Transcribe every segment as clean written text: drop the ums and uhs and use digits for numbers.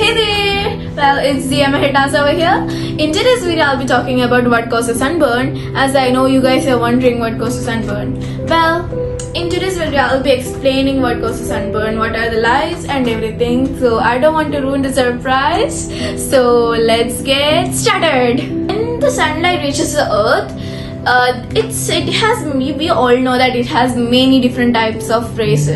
Hey there! Well, it's the Emma Hitas over here. In today's video, I'll be talking about what causes sunburn, as I know you guys are wondering what causes sunburn. Well, in today's video, I'll be explaining what causes sunburn, what are the lies and everything. So I don't want to ruin the surprise. So let's get started. When the sunlight reaches the earth, we all know that it has many different types of rays,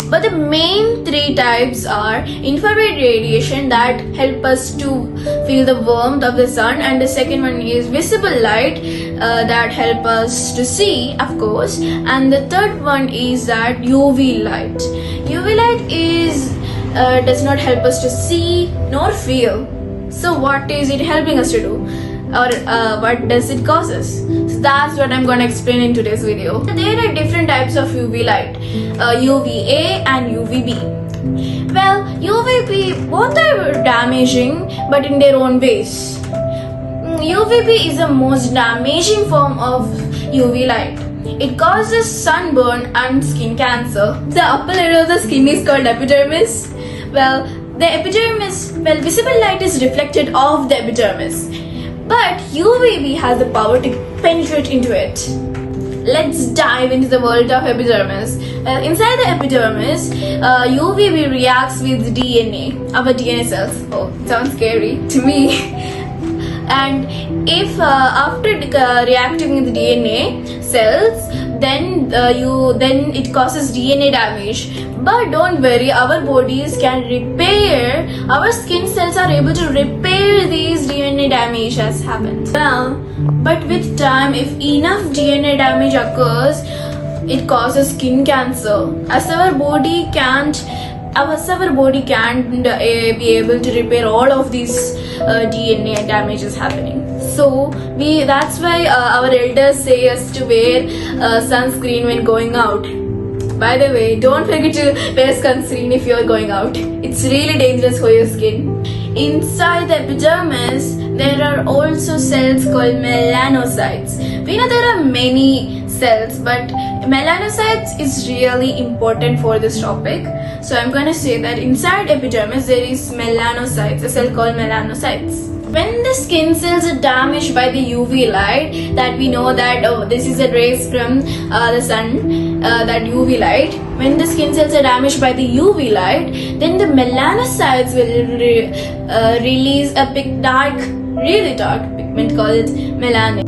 but the main three types are infrared radiation that help us to feel the warmth of the sun, and the second one is visible light that help us to see, of course, and the third one is that UV light. UV light is does not help us to see nor feel. So what is it helping us to do? Or what does it causes? So that's what I'm gonna explain in today's video. There are different types of UV light, UVA and UVB. Well, UVB both are damaging, but in their own ways. UVB is the most damaging form of UV light. It causes sunburn and skin cancer. The upper layer of the skin is called epidermis. Well, visible light is reflected off the epidermis, but UVB has the power to penetrate into it. Let's dive into the world of epidermis. Inside the epidermis, UVB reacts with DNA, our DNA cells. Oh, it sounds scary to me. And if after reacting with DNA cells, then it causes DNA damage. But don't worry, our bodies can repair. Our skin cells are able to repair these DNA damage has happened. Well, but with time, if enough DNA damage occurs, it causes skin cancer. As our body can't be able to repair all of these DNA damages happening. So that's why our elders say us to wear sunscreen when going out. By the way, don't forget to wear sunscreen if you're going out. It's really dangerous for your skin. Inside the epidermis, there are also cells called melanocytes. We know there are many cells, but melanocytes is really important for this topic. So I'm going to say that inside epidermis there is melanocytes, a cell called melanocytes. When the skin cells are damaged by the UV light, that we know that this is a rays from the sun, that UV light. When the skin cells are damaged by the UV light, then the melanocytes will release a really dark pigment called melanin.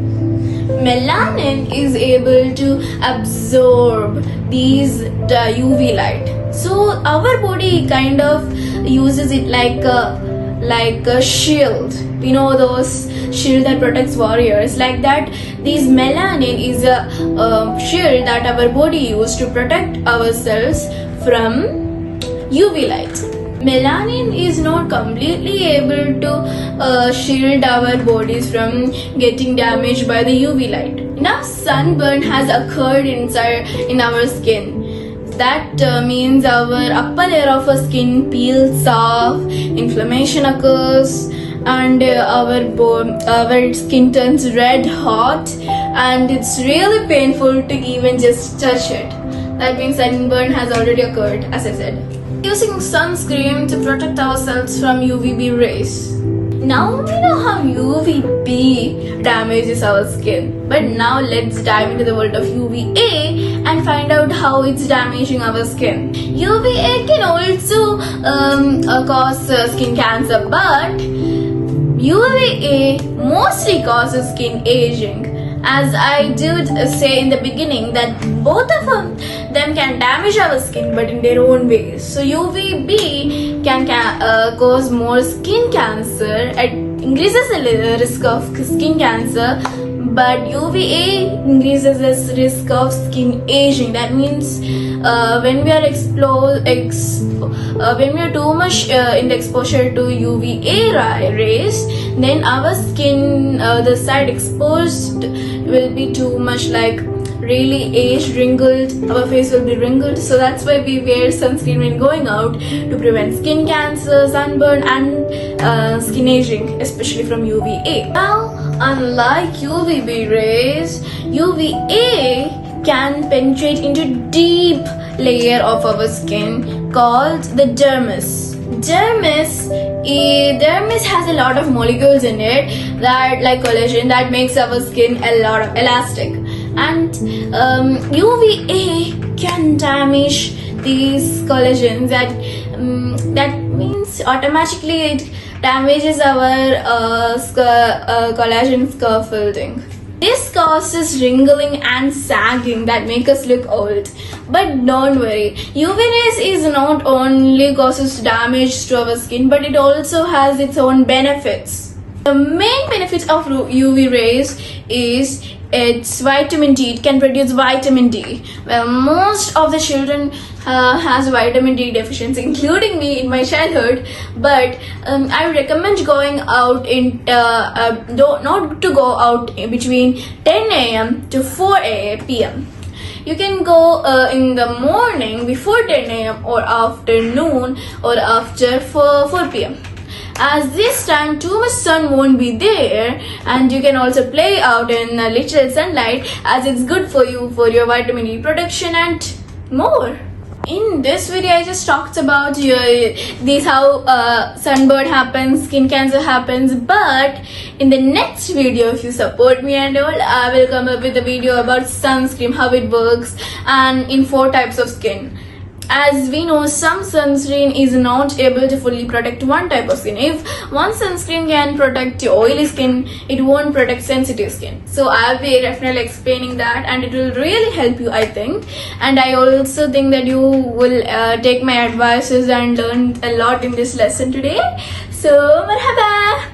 Melanin is able to absorb these UV light. So our body kind of uses it like a shield. You know those shield that protects warriors, like that. This melanin is a shield that our body uses to protect ourselves from UV light. Melanin is not completely able to shield our bodies from getting damaged by the UV light. Now sunburn has occurred in our skin. That means our upper layer of our skin peels off, inflammation occurs, and our skin turns red hot, and it's really painful to even just touch it. That means sunburn has already occurred, as I said. Using sunscreen to protect ourselves from UVB rays. Now we know how UVB damages our skin, but now let's dive into the world of UVA and find out how it's damaging our skin. UVA can also cause skin cancer, but UVA mostly causes skin aging. As I did say in the beginning, that both of them can damage our skin, but in their own ways. So UVB can cause more skin cancer. It increases the risk of skin cancer, but UVA increases the risk of skin aging. That means when we are too much in the exposure to UVA rays, then our skin, the side exposed, will be too much, like really aged, wrinkled. Our face will be wrinkled. So that's why we wear sunscreen when going out, to prevent skin cancer, sunburn, and skin aging, especially from UVA. Now, unlike UVB rays, UVA can penetrate into deep layer of our skin called the dermis. Dermis Dermis has a lot of molecules in it that, like collagen, that makes our skin a lot of elastic, and UVA can damage these collagens. That means automatically it damages our collagen scaffolding. This causes wrinkling and sagging that make us look old. But don't worry, UV rays is not only causes damage to our skin, but it also has its own benefits. The main benefits of UV rays is its vitamin D. It can produce vitamin D. Well, most of the children has vitamin D deficiency, including me in my childhood. But I recommend going out not to go out between 10 a.m. to 4 p.m. You can go in the morning before 10 a.m. or afternoon or after 4 p.m. As this time too much sun won't be there, and you can also play out in a little sunlight, as it's good for you for your vitamin D production and more. In this video, I just talked about how sunburn happens, skin cancer happens. But in the next video, if you support me and all, I will come up with a video about sunscreen, how it works, and in 4 types of skin. As we know, some sunscreen is not able to fully protect one type of skin. If one sunscreen can protect your oily skin, it won't protect sensitive skin. So I'll be definitely explaining that, and it will really help you, I think. And I also think that you will take my advices and learn a lot in this lesson today. So marhaba!